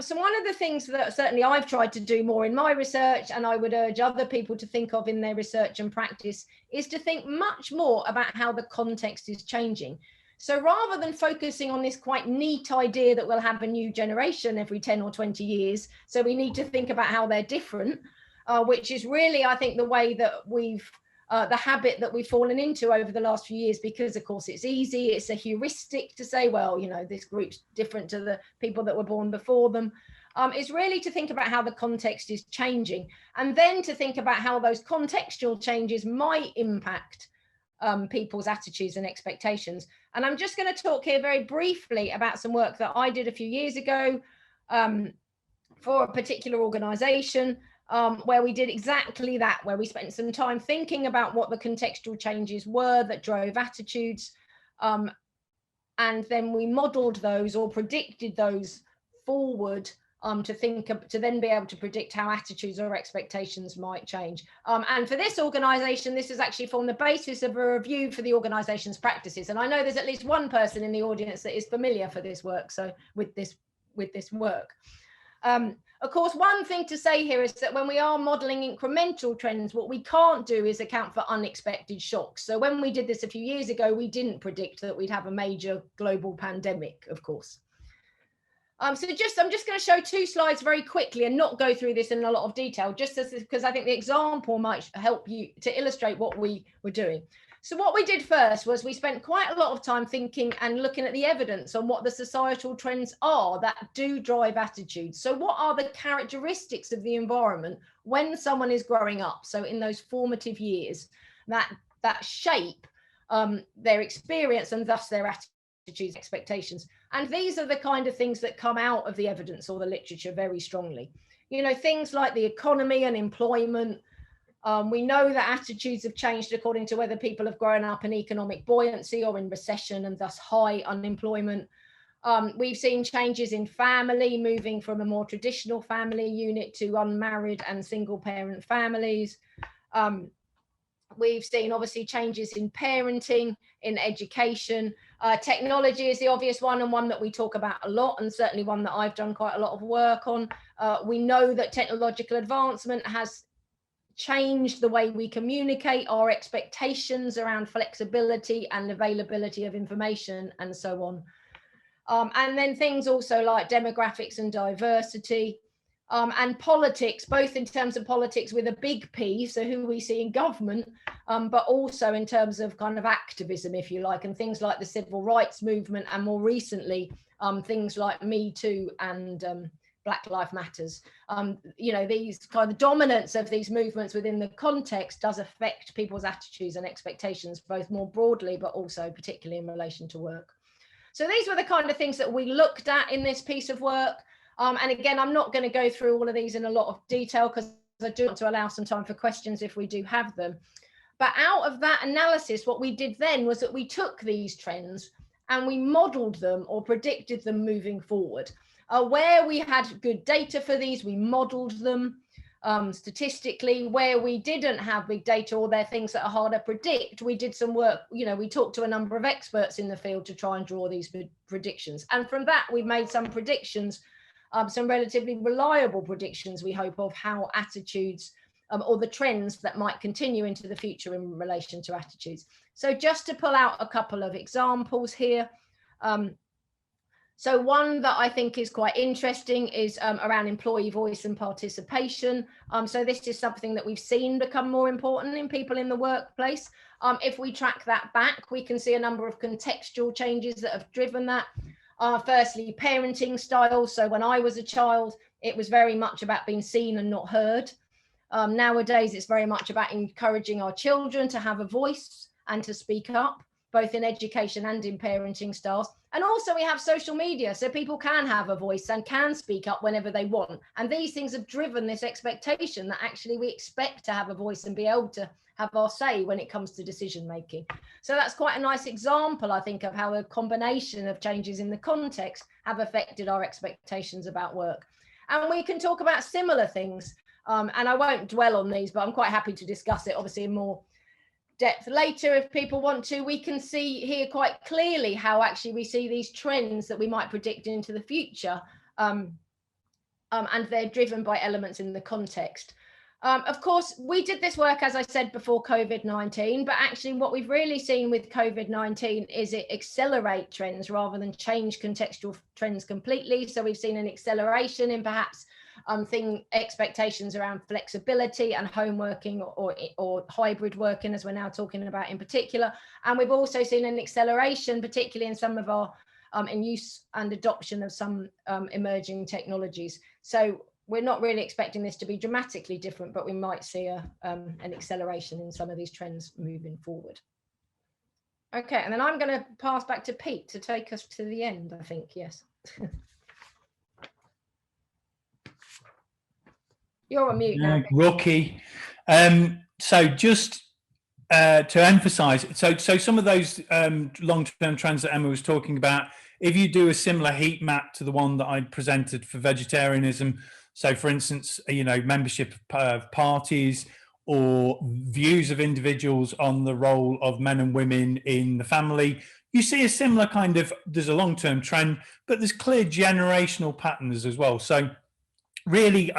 So one of the things that certainly I've tried to do more in my research, and I would urge other people to think of in their research and practice, is to think much more about how the context is changing. So rather than focusing on this quite neat idea that we'll have a new generation every 10 or 20 years, so we need to think about how they're different, which is really, I think, the way that the habit that we've fallen into over the last few years, because of course it's easy, it's a heuristic to say, well, this group's different to the people that were born before them. Is really to think about how the context is changing, and then to think about how those contextual changes might impact people's attitudes and expectations. And I'm just going to talk here very briefly about some work that I did a few years ago for a particular organization, where we did exactly that, where we spent some time thinking about what the contextual changes were that drove attitudes, and then we modeled those or predicted those forward to then be able to predict how attitudes or expectations might change. And for this organization, this has actually formed the basis of a review for the organization's practices. And I know there's at least one person in the audience that is familiar for this work, so with this work. Of course, one thing to say here is that when we are modeling incremental trends, what we can't do is account for unexpected shocks. So when we did this a few years ago, we didn't predict that we'd have a major global pandemic, of course. I'm just going to show two slides very quickly and not go through this in a lot of detail, just because I think the example might help you to illustrate what we were doing. So what we did first was we spent quite a lot of time thinking and looking at the evidence on what the societal trends are that do drive attitudes. So what are the characteristics of the environment when someone is growing up? So in those formative years that shape their experience and thus their attitudes, expectations. And these are the kind of things that come out of the evidence or the literature very strongly. Things like the economy and employment. We know that attitudes have changed according to whether people have grown up in economic buoyancy or in recession and thus high unemployment. We've seen changes in family, moving from a more traditional family unit to unmarried and single parent families. We've seen obviously changes in parenting, in education. Technology is the obvious one, and one that we talk about a lot, and certainly one that I've done quite a lot of work on. We know that technological advancement has changed the way we communicate, our expectations around flexibility and availability of information, and so on. And then things also like demographics and diversity, and politics, both in terms of politics with a big P, so who we see in government, but also in terms of kind of activism, if you like, and things like the civil rights movement, and more recently, things like Me Too and Black Lives Matters. These kind of dominance of these movements within the context does affect people's attitudes and expectations, both more broadly, but also particularly in relation to work. So these were the kind of things that we looked at in this piece of work. And again, I'm not going to go through all of these in a lot of detail because I do want to allow some time for questions if we do have them. But out of that analysis, what we did then was that we took these trends and we modeled them or predicted them moving forward. Where we had good data for these, we modeled them statistically. Where we didn't have big data or they're things that are hard to predict, we did some work, we talked to a number of experts in the field to try and draw these predictions. And from that, we've made some predictions, some relatively reliable predictions, we hope, of how attitudes or the trends that might continue into the future in relation to attitudes. So just to pull out a couple of examples here. So one that I think is quite interesting is around employee voice and participation. So this is something that we've seen become more important in people in the workplace. If we track that back, we can see a number of contextual changes that have driven that. Firstly, parenting styles. So when I was a child, it was very much about being seen and not heard. Nowadays, it's very much about encouraging our children to have a voice and to speak up, both in education and in parenting styles. And also we have social media, so people can have a voice and can speak up whenever they want. And these things have driven this expectation that actually we expect to have a voice and be able to have our say when it comes to decision making. So that's quite a nice example, I think, of how a combination of changes in the context have affected our expectations about work. And we can talk about similar things. And I won't dwell on these, but I'm quite happy to discuss it, obviously, in more depth later if people want to. We can see here quite clearly how actually we see these trends that we might predict into the future, and they're driven by elements in the context. Of course, we did this work, as I said, before COVID-19, but actually what we've really seen with COVID-19 is it accelerate trends rather than change contextual trends completely. So we've seen an acceleration in perhaps expectations around flexibility and home working or hybrid working, as we're now talking about in particular. And we've also seen an acceleration, particularly in some of our in use and adoption of some emerging technologies. So we're not really expecting this to be dramatically different, but we might see an acceleration in some of these trends moving forward. Okay, and then I'm going to pass back to Pete to take us to the end, I think. Yes. You're on mute now. Rookie. So just to emphasize, so some of those long-term trends that Emma was talking about, if you do a similar heat map to the one that I presented for vegetarianism, so for instance, membership of parties or views of individuals on the role of men and women in the family, you see a similar kind of, there's a long-term trend, but there's clear generational patterns as well. So really,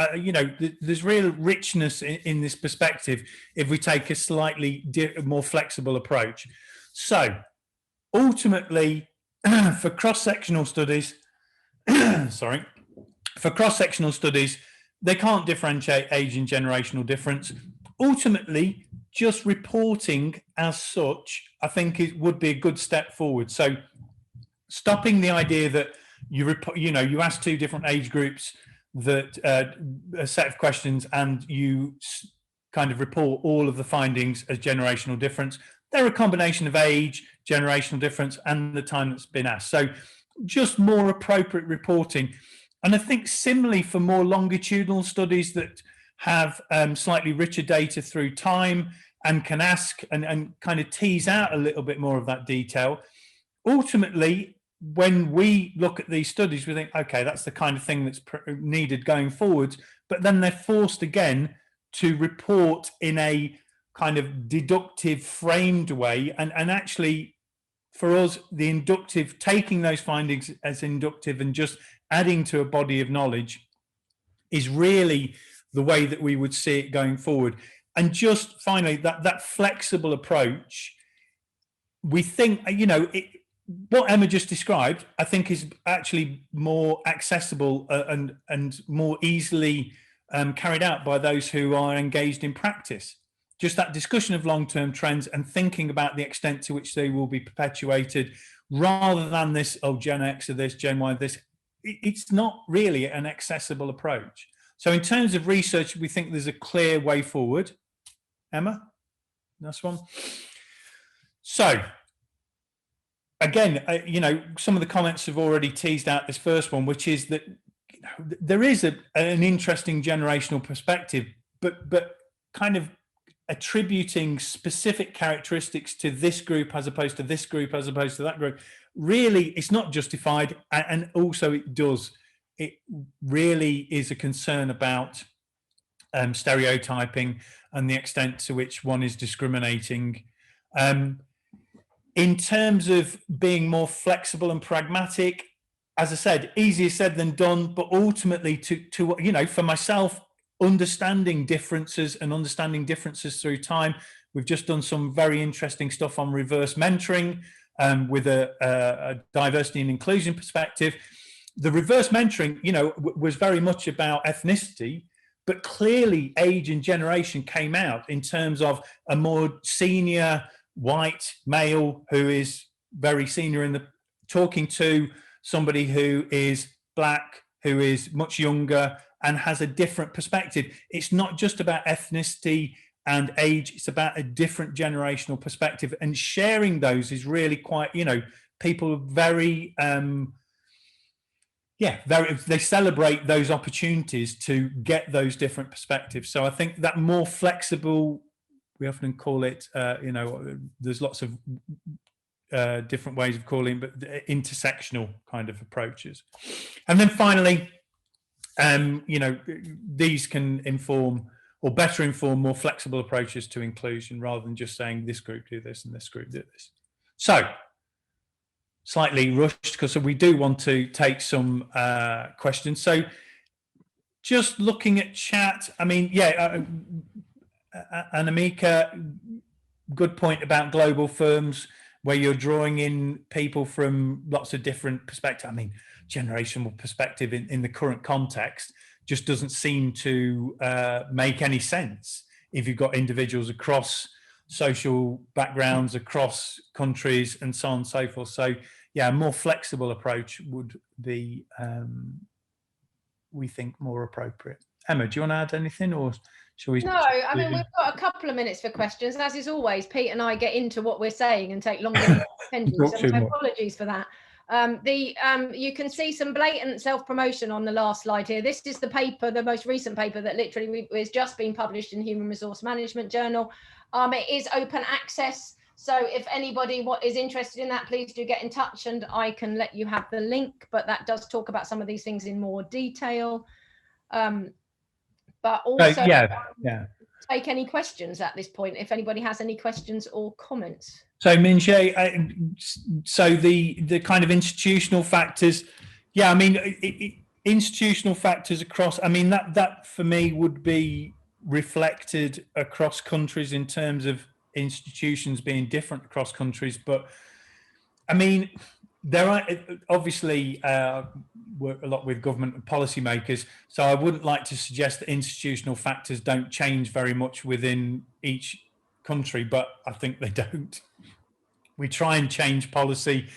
there's real richness in this perspective if we take a slightly more flexible approach. So ultimately, for cross-sectional studies, they can't differentiate age and generational difference. Ultimately, just reporting as such, I think it would be a good step forward. So stopping the idea that you ask two different age groups that a set of questions and you kind of report all of the findings as generational difference. They're a combination of age, generational difference, and the time that's been asked. So just more appropriate reporting. And I think similarly for more longitudinal studies that have slightly richer data through time and can ask and kind of tease out a little bit more of that detail, ultimately, when we look at these studies, we think, okay, that's the kind of thing that's needed going forward. But then they're forced again to report in a kind of deductive framed way. And actually, for us, the inductive, taking those findings as inductive and just adding to a body of knowledge is really the way that we would see it going forward. And just finally, that flexible approach, we think, what Emma just described, I think is actually more accessible and more easily carried out by those who are engaged in practice. Just that discussion of long-term trends and thinking about the extent to which they will be perpetuated, rather than this, Gen X or this, Gen Y, this. It's not really an accessible approach. So in terms of research, we think there's a clear way forward. Emma, last one. So again, some of the comments have already teased out this first one, which is that there is an interesting generational perspective, but kind of attributing specific characteristics to this group as opposed to this group as opposed to that group, really it's not justified. And also it really is a concern about stereotyping and the extent to which one is discriminating. In terms of being more flexible and pragmatic, as I said, easier said than done, but ultimately for myself, understanding differences through time. We've just done some very interesting stuff on reverse mentoring with a diversity and inclusion perspective. The reverse mentoring, was very much about ethnicity, but clearly age and generation came out in terms of a more senior white male who is very senior in the talking to somebody who is black, who is much younger, and has a different perspective. It's not just about ethnicity and age, it's about a different generational perspective, and sharing those is really quite, you know, people very they celebrate those opportunities to get those different perspectives. So I think that more flexible, we often call it, you know, there's lots of different ways of calling, but intersectional kind of approaches. And then finally, you know, these can inform or better inform more flexible approaches to inclusion, rather than just saying this group do this and this group do this. So slightly rushed because we do want to take some questions. So just looking at chat, I mean, yeah, Anamika, good point about global firms where you're drawing in people from lots of different perspectives. I mean, generational perspective in the current context just doesn't seem to make any sense if you've got individuals across social backgrounds, across countries, and so on and so forth. So yeah, a more flexible approach would be, we think, more appropriate. Emma, do you want to add anything, or shall we? No, I mean, we've got a couple of minutes for questions. As is always, Pete and I get into what we're saying and take longer than intended, so my apologies for that. You can see some blatant self-promotion on the last slide here. This is the paper, the most recent paper that literally has just been published in Human Resource Management Journal. It is open access, so if anybody is interested in that, please do get in touch and I can let you have the link, but that does talk about some of these things in more detail. But also take any questions at this point, if anybody has any questions or comments. So Minjay, so the kind of institutional factors, yeah, I mean, institutional factors across, I mean, that for me would be reflected across countries in terms of institutions being different across countries. But I mean, there are obviously work a lot with government and policymakers, so I wouldn't like to suggest that institutional factors don't change very much within each country, but I think they don't. We try and change policy,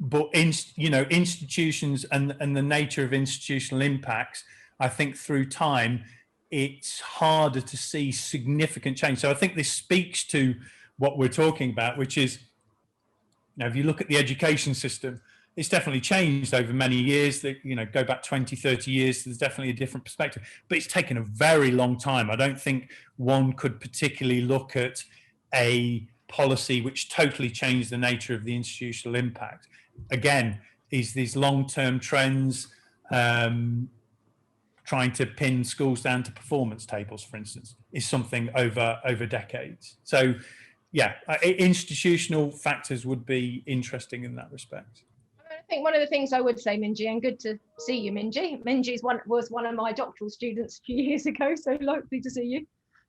but institutions and the nature of institutional impacts, I think through time, it's harder to see significant change. So I think this speaks to what we're talking about, which is, now, if you look at the education system, it's definitely changed over many years. That, you know, go back 20, 30 years, there's definitely a different perspective. But it's taken a very long time. I don't think one could particularly look at a policy which totally changed the nature of the institutional impact. Again, is these long-term trends, trying to pin schools down to performance tables, for instance, is something over decades. So yeah, institutional factors would be interesting in that respect. I think one of the things I would say, Minjay, and good to see you, Minjay. Minjay was one of my doctoral students a few years ago, so lovely to see you.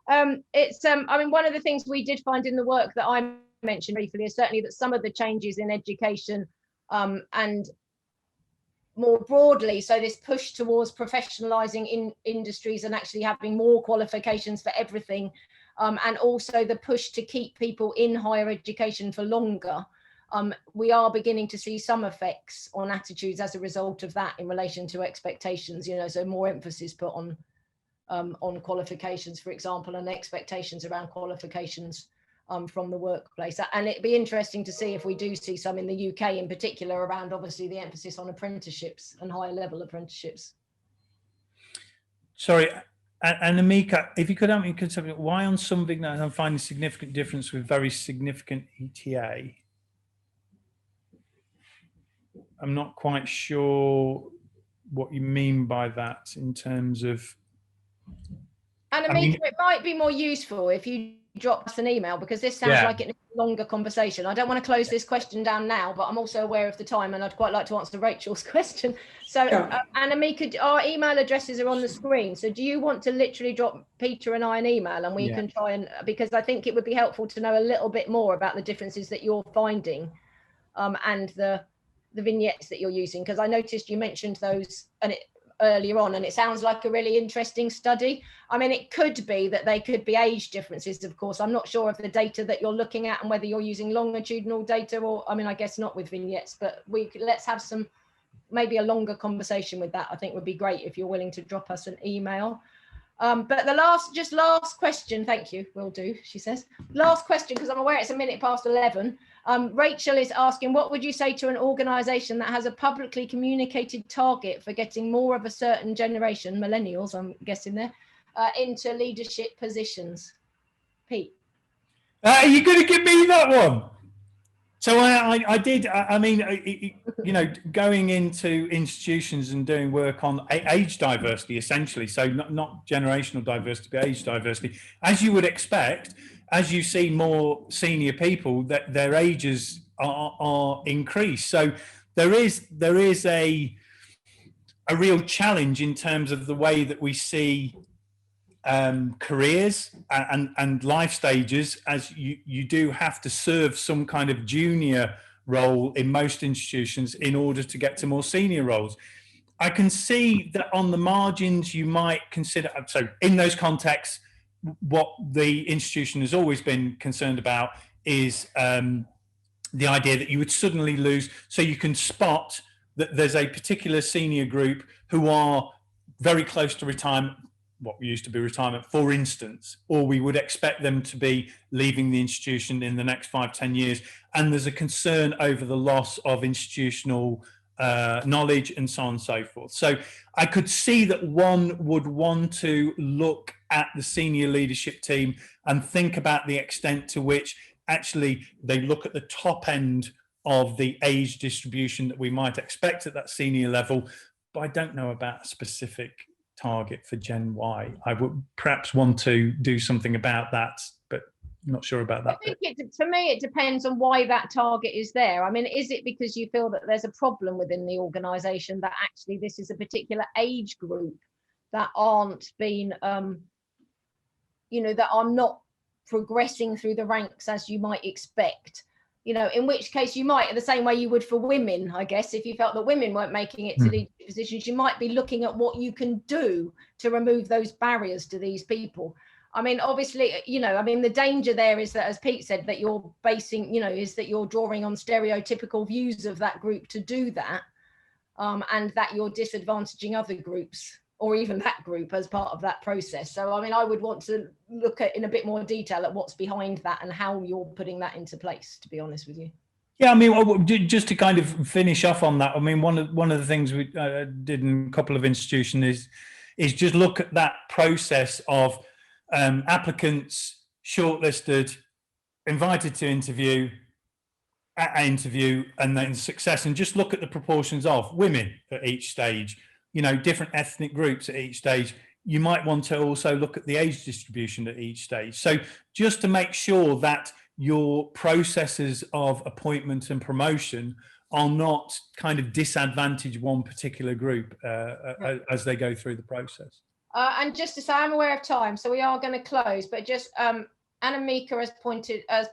I mean, one of the things we did find in the work that I mentioned briefly is certainly that some of the changes in education and more broadly, so this push towards professionalizing in industries and actually having more qualifications for everything, and also the push to keep people in higher education for longer. We are beginning to see some effects on attitudes as a result of that in relation to expectations, you know, so more emphasis put on qualifications, for example, and expectations around qualifications from the workplace. And it'd be interesting to see if we do see some in the UK in particular around, obviously, the emphasis on apprenticeships and higher level apprenticeships. Sorry, and Amika, if you could help me consider why on some big notes I'm finding a significant difference with very significant ETA. I'm not quite sure what you mean by that in terms of. And Amika, it might be more useful if you drop us an email, because this sounds like it's a longer conversation. I don't want to close this question down now, but I'm also aware of the time and I'd quite like to answer Rachel's question. So, and Amika, our email addresses are on the screen. So do you want to literally drop Peter and I an email and we can try and, because I think it would be helpful to know a little bit more about the differences that you're finding and the vignettes that you're using, because I noticed you mentioned those earlier on, and it sounds like a really interesting study. I mean, it could be that they could be age differences, of course. I'm not sure of the data that you're looking at and whether you're using longitudinal data or, I mean, I guess not with vignettes, but let's have some maybe a longer conversation with that, I think would be great if you're willing to drop us an email. But the last question, thank you, will do, she says. Last question, because I'm aware it's 11:minutes. Rachel is asking, what would you say to an organisation that has a publicly communicated target for getting more of a certain generation, millennials, I'm guessing there, into leadership positions? Pete. Are you going to give me that one? So I did, I mean, you know, going into institutions and doing work on age diversity, essentially, so not generational diversity, but age diversity, as you would expect, as you see more senior people, that their ages are increased. So there is a real challenge in terms of the way that we see careers and life stages, as you do have to serve some kind of junior role in most institutions in order to get to more senior roles. I can see that on the margins you might consider, so in those contexts, what the institution has always been concerned about is the idea that you would suddenly lose, so you can spot that there's a particular senior group who are very close to retirement, what used to be retirement, for instance, or we would expect them to be leaving the institution in the next 5-10 years. And there's a concern over the loss of institutional knowledge and so on and so forth. So I could see that one would want to look at the senior leadership team and think about the extent to which actually they look at the top end of the age distribution that we might expect at that senior level. But I don't know about a specific target for Gen Y. I would perhaps want to do something about that, but I'm not sure about that. I think for me, it depends on why that target is there. I mean, is it because you feel that there's a problem within the organisation that actually this is a particular age group that aren't being, you know, that are not progressing through the ranks as you might expect? You know, in which case you might, the same way you would for women, I guess, if you felt that women weren't making it to leadership positions, you might be looking at what you can do to remove those barriers to these people. I mean, obviously, you know, I mean, the danger there is that, as Pete said, that you're basing, you know, is that you're drawing on stereotypical views of that group to do that, and that you're disadvantaging other groups or even that group as part of that process. So, I mean, I would want to look at in a bit more detail at what's behind that and how you're putting that into place, to be honest with you. Yeah, I mean, just to kind of finish off on that, I mean, one of the things we did in a couple of institutions is just look at that process of applicants shortlisted, invited to interview, and then success, and just look at the proportions of women at each stage, you know, different ethnic groups at each stage. You might want to also look at the age distribution at each stage. So just to make sure that your processes of appointment and promotion are not kind of disadvantage one particular group as they go through the process. And just to say, I'm aware of time, so we are going to close, but just Anna Mika has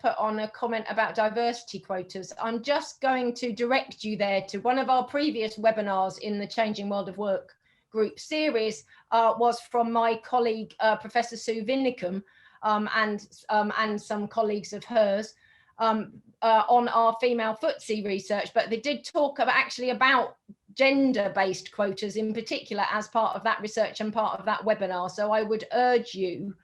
put on a comment about diversity quotas. I'm just going to direct you there to one of our previous webinars in the Changing World of Work group series, was from my colleague, Professor Sue Vinicum, and some colleagues of hers, on our female FTSE research. But they did talk about gender-based quotas in particular as part of that research and part of that webinar. So I would urge you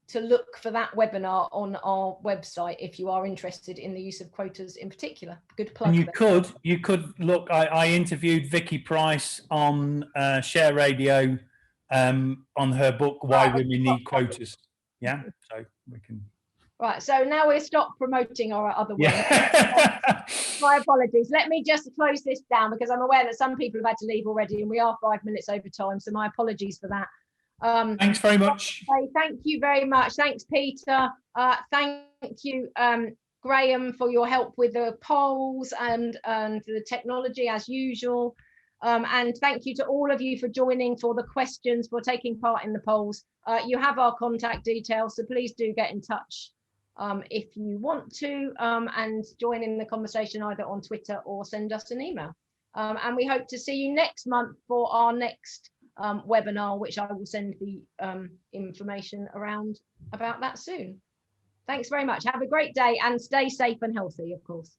to look for that webinar on our website if you are interested in the use of quotas in particular. Good plug. And you could look. I interviewed Vicky Price on Share Radio on her book Why Women Need Quotas. Yeah, so we can. Right, so now we'll stop promoting our other work. Yeah. My apologies. Let me just close this down because I'm aware that some people have had to leave already and we are 5 minutes over time. So my apologies for that. Thanks very much. Thank you very much. Thanks, Peter. Thank you, Graham, for your help with the polls and the technology as usual. And thank you to all of you for joining, for the questions, for taking part in the polls. You have our contact details, so please do get in touch if you want to, and join in the conversation either on Twitter or send us an email. And we hope to see you next month for our next webinar, which I will send the information around about that soon. Thanks very much. Have a great day and stay safe and healthy, of course.